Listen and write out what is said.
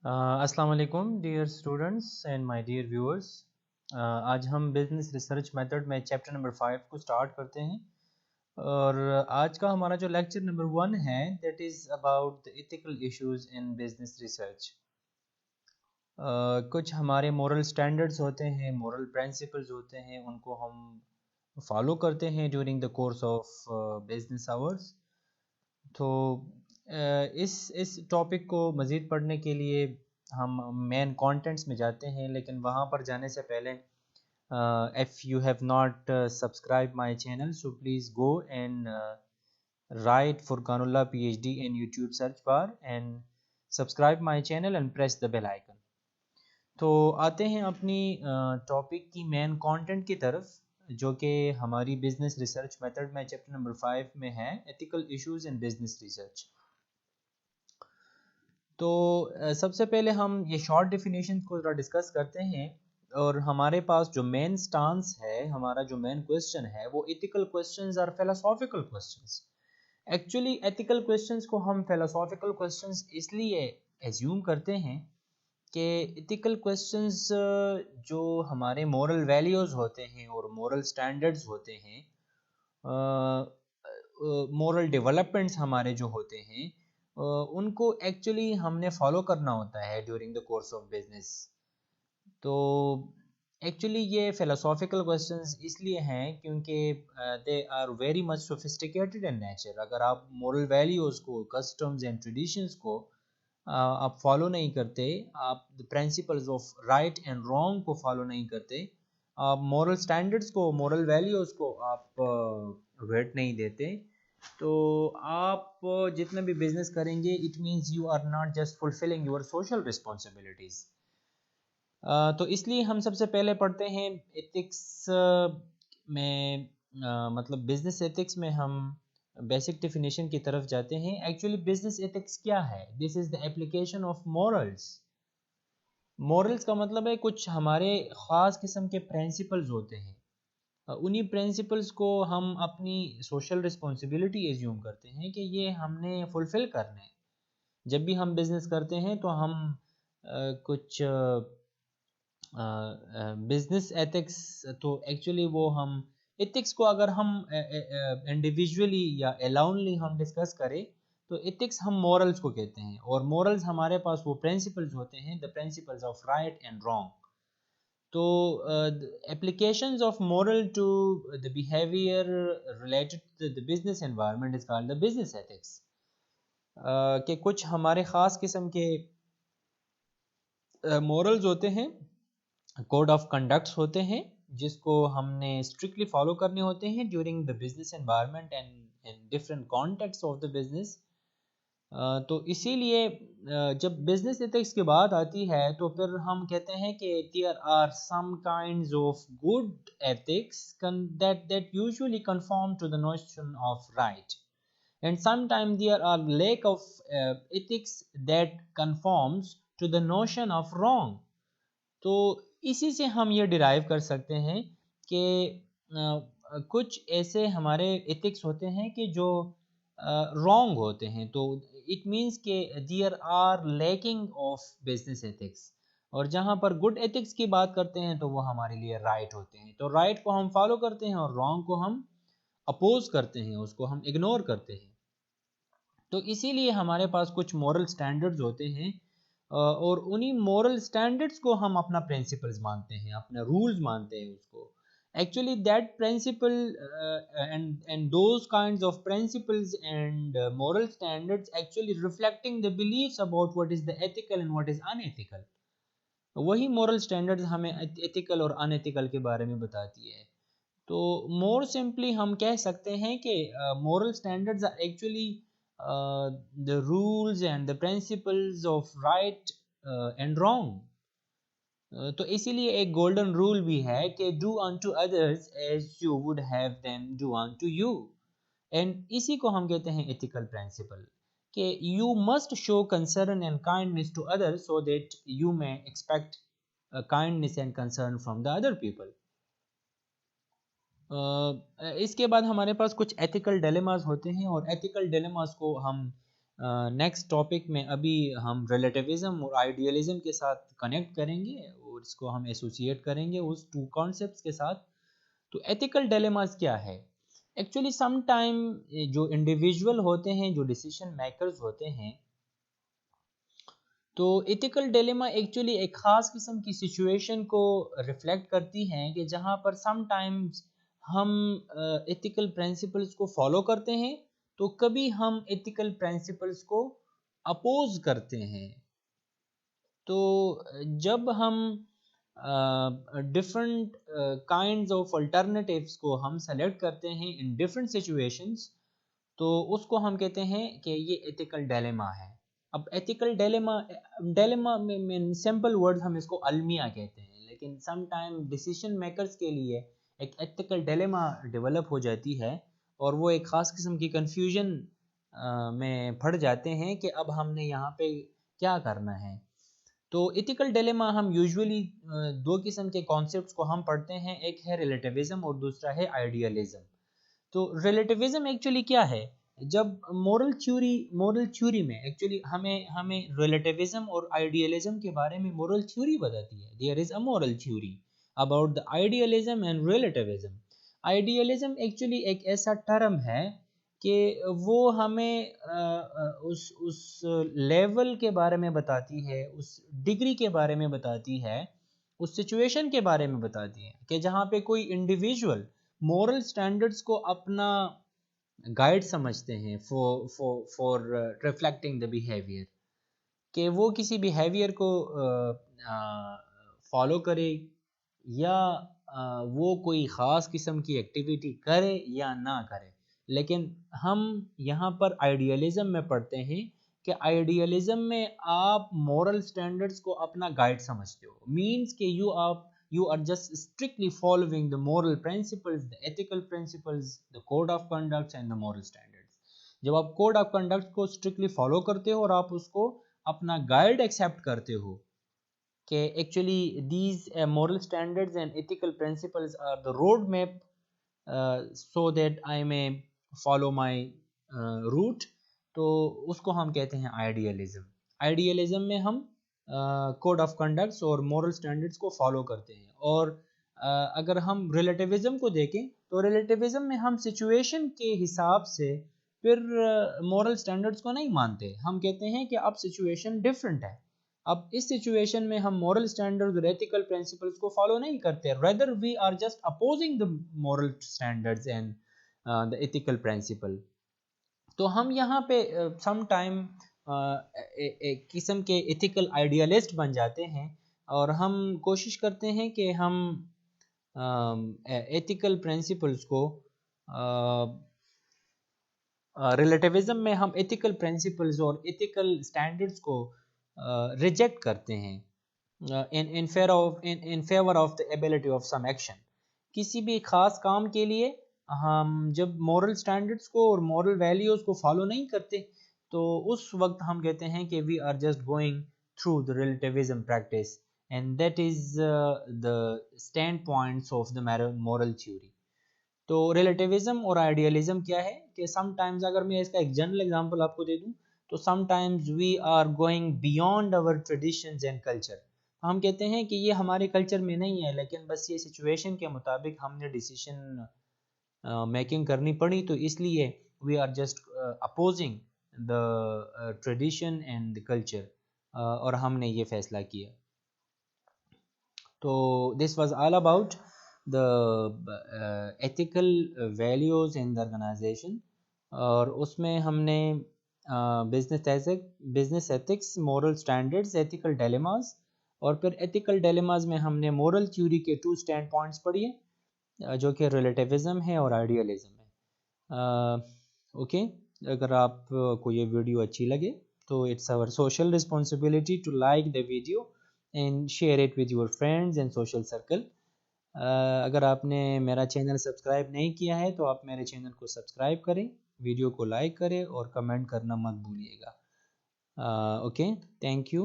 अस्सलाम वालेकुम dear students and my dear viewers. आज हम बिजनेस रिसर्च मेथड में चैप्टर नंबर 5 को स्टार्ट करते हैं और आज का हमारा जो लेक्चर नंबर 1 है that is about the ethical issues in business research. कुछ हमारे मोरल स्टैंडर्ड्स होते हैं, मोरल प्रिंसिपल्स होते हैं, उनको हम फॉलो करते हैं during the course of business hours. तो इस टॉपिक को मज़ीद पढ़ने के लिए हम मेन कंटेंट्स में जाते हैं, लेकिन वहाँ पर जाने से पहले if you have not subscribe my channel so please go and write Furqanullah PhD in YouTube search bar and subscribe my channel and press the bell icon। तो आते हैं अपनी टॉपिक की मेन कंटेंट की तरफ, जो कि हमारी बिजनेस रिसर्च मेथड में चैप्टर नंबर 5 में है, ethical issues in business research. तो सबसे पहले हम ये शॉर्ट डेफिनेशन को ज़रा डिस्कस करते हैं और हमारे पास जो मेन स्टांस है, हमारा जो मेन क्वेश्चन है वो एथिकल क्वेश्चंस और philosophical questions. Actually ethical questions को हम फिलोसॉफिकल क्वेश्चंस इसलिए एज्यूम करते हैं कि एथिकल क्वेश्चंस जो हमारे मोरल वैल्यूज़ होते हैं और मोरल स्टैंडर्ड्स होते हैं, मोरल डेवलपमेंट्स हमारे जो होते हैं, उनको एक्चुअली हमने फॉलो करना होता है during the course of business. तो एक्चुअली ये फ़िलोसॉफ़िकल क्वेश्चंस इसलिए हैं क्योंकि they are very much sophisticated in nature. अगर आप मोरल वैल्यूज़ को, कस्टम्स एंड ट्रेडिशंस को आप फॉलो नहीं करते, आप the principles of right and wrong को फॉलो नहीं करते, आप मोरल स्टैंडर्ड्स को, मोरल वैल्यूज़ को आप वेट नहीं देते, तो आप जितना भी बिजनेस करेंगे it means you are not just fulfilling your social responsibilities. तो इसलिए हम सबसे पहले पढ़ते हैं एथिक्स में, मतलब बिजनेस एथिक्स में हम बेसिक डेफिनेशन की तरफ जाते हैं। एक्चुअली बिजनेस एथिक्स क्या है? This is the application of morals. Morals का मतलब है कुछ हमारे ख़ास किस्म के प्रिंसिपल्स होते हैं, उन्हीं प्रिंसिपल्स को हम अपनी सोशल रिस्पॉन्सिबिलिटी एज्यूम करते हैं कि ये हमने फुलफ़िल करने हैं। जब भी हम बिज़नेस करते हैं तो हम कुछ बिजनेस एथिक्स, तो एक्चुअली वो हम एथिक्स को अगर हम इंडिविजुअली या अलोनली हम डिस्कस करें तो एथिक्स हम मॉरल्स को कहते हैं, और मॉरल्स हमारे पास वो प्रिंसिपल्स होते हैं, the principles of right and wrong. तो applications of moral to the behaviour related to the business environment is called the business ethics. कि कुछ हमारे ख़ास किस्म के मॉरल्स होते हैं, कोड ऑफ कंडक्ट्स होते हैं, जिसको हमने स्ट्रिक्टली फॉलो करने होते हैं during the business environment and in different contacts of the business. तो इसीलिए जब बिजनेस एथिक्स की बात आती है तो फिर हम कहते हैं कि there are some kinds of good ethics that usually conform to the notion of right, and sometimes there are lack of ethics that conforms to the notion of wrong। तो इसी से हम ये डिराइव कर सकते हैं कि कुछ ऐसे हमारे एथिक्स होते हैं कि जो रॉन्ग होते हैं, तो इट मीन्स के there are lacking of business ethics. और जहाँ पर गुड एथिक्स की बात करते हैं तो वो हमारे लिए राइट होते हैं, तो राइट को हम फॉलो करते हैं और रॉन्ग को हम अपोज करते हैं, उसको हम इग्नोर करते हैं। तो इसीलिए हमारे पास कुछ मॉरल स्टैंडर्ड्स होते हैं, और उन्हीं मॉरल स्टैंडर्ड्स को हम अपना प्रिंसिपल्स मानते हैं, अपना रूल्स मानते हैं उसको। Actually that principle and those kinds of principles and moral standards actually reflecting the believes about what is the ethical and what is unethical. वही मॉरल स्टैंडर्ड्स हमें एथिकल और अनएथिकल के बारे में बताती है। तो मोर सिंपली हम कह सकते हैं कि moral standards are actually the rules and the principles of right and wrong. तो इसीलिए एक गोल्डन रूल भी है कि do unto others as you would have them do unto you. And इसी को हम कहते हैं एथिकल प्रिंसिपल, कि you must show concern and kindness to others so that you may expect kindness and concern from the other people. इसके बाद हमारे पास कुछ एथिकल डिलेमास होते हैं, और एथिकल डिलेमास को हम नेक्स्ट टॉपिक में अभी हम रिलेटिविज्म और आइडियलिज्म के साथ कनेक्ट करेंगे और इसको हम एसोसिएट करेंगे उस टू कॉन्सेप्ट्स के साथ। तो एथिकल डिलेमास क्या है? एक्चुअली सम टाइम जो इंडिविजुअल होते हैं, जो डिसीजन मेकर्स होते हैं, तो एथिकल डिलेमा एक्चुअली एक ख़ास किस्म की सिचुएशन को रिफ्लेक्ट करती हैं कि जहाँ पर सम टाइम्स हम एथिकल प्रिंसिपल्स को फॉलो करते हैं, तो कभी हम एथिकल प्रिंसिपल्स को अपोज करते हैं। तो जब हम डिफरेंट काइंड्स ऑफ अल्टरनेटिव्स को हम सेलेक्ट करते हैं इन डिफरेंट सिचुएशंस, तो उसको हम कहते हैं कि ये एथिकल डिलेमा है। अब एथिकल डिलेमा डिलेमा में सिंपल वर्ड हम इसको अलमिया कहते हैं, लेकिन सम टाइम डिसीजन मेकर्स के लिए एक एथिकल डिलेमा डेवलप हो जाती है और वो एक ख़ास किस्म की कंफ्यूजन में पड़ जाते हैं कि अब हमने यहाँ पे क्या करना है। तो एथिकल डिलेमा हम यूजुअली दो किस्म के कॉन्सेप्ट्स को हम पढ़ते हैं, एक है रिलेटिविज्म और दूसरा है आइडियलिज्म। तो रिलेटिविज्म एक्चुअली क्या है? जब मोरल थ्योरी में एक्चुअली हमें हमें रिलेटिविज्म और आइडियलिज्म के बारे में मोरल थ्योरी बताती है। There is a moral theory about the idealism and relativism. Idealism actually एक ऐसा टर्म है कि वो हमें उस लेवल के बारे में बताती है, उस डिग्री के बारे में बताती है, उस सिचुएशन के बारे में बताती है कि जहाँ पे कोई इंडिविजुअल मोरल स्टैंडर्ड्स को अपना गाइड समझते हैं फॉर रिफ्लेक्टिंग द बिहेवियर, कि वो किसी बिहेवियर को फॉलो करे या वो कोई ख़ास किस्म की एक्टिविटी करे या ना करे। लेकिन हम यहाँ पर आइडियलिज्म में पढ़ते हैं कि आइडियलिज्म में आप मोरल स्टैंडर्ड्स को अपना गाइड समझते हो, मीन्स कि you are just strictly following the moral principles, the ethical principles, the code of conduct and the moral standards। जब आप कोड ऑफ कंडक्ट को स्ट्रिक्टली फॉलो करते हो और आप उसको अपना गाइड एक्सेप्ट करते हो कि actually these moral standards and ethical principles are the road map so that I may follow my route, तो उसको हम कहते हैं आइडियलिज्म। आइडियलिज्म में हम कोड ऑफ कंडक्ट्स और मोरल स्टैंडर्ड्स को फॉलो करते हैं। और अगर हम रिलेटिविज्म को देखें तो रिलेटिविज्म में हम सिचुएशन के हिसाब से फिर मोरल स्टैंडर्ड्स को नहीं मानते। हम कहते हैं कि अब सिचुएशन डिफरेंट है, अब इस सिचुएशन में हम मोरल स्टैंडर्ड्स और एथिकल प्रिंसिपल्स को फॉलो नहीं करते, rather we are just opposing the moral standards and the ethical principle. तो हम यहाँ पे सम टाइम एक किस्म के एथिकल आइडियलिस्ट बन जाते हैं और हम कोशिश करते हैं कि हम एथिकल प्रिंसिपल्स को रिलेटिविज्म में हम एथिकल प्रिंसिपल्स और एथिकल स्टैंडर्ड्स को रिजेक्ट करते हैं in favour of the ability of some action. किसी भी खास काम के लिए हम जब मॉरल स्टैंडर्ड्स को और मॉरल वैल्यूज़ को फॉलो नहीं करते, तो उस वक्त हम कहते हैं कि we are just going through the relativism practice and that is the standpoints of the moral theory. तो रिलेटिविज्म और आइडियलिज्म क्या है कि समटाइम्स, अगर मैं इसका एक जनरल एग्जांपल आपको दे दूं, तो sometimes we are going beyond our traditions and culture. हम कहते हैं कि ये हमारे कल्चर में नहीं है, लेकिन बस ये सिचुएशन के मुताबिक हमने डिसीजन मेकिंग करनी पड़ी, तो इसलिए we are just opposing the tradition and the culture, और हमने ये फैसला किया। तो this was all about the ethical values in the organization, और उसमें हमने business ethics, moral standards, ethical dilemmas, और फिर एथिकल डिलेमास में हमने मॉरल थ्योरी के 2 स्टैंड पॉइंट्स पढ़िए, जो कि रिलेटिविज्म है और आइडियलिज्म है। ओके, अगर आपको ये वीडियो अच्छी लगे तो it's our social responsibility to like the video and share it with your friends and social circle. अगर आपने मेरा चैनल सब्सक्राइब नहीं किया है तो आप मेरे चैनल को सब्सक्राइब करें, वीडियो को लाइक करें और कमेंट करना मत भूलिएगा। Okay, thank you.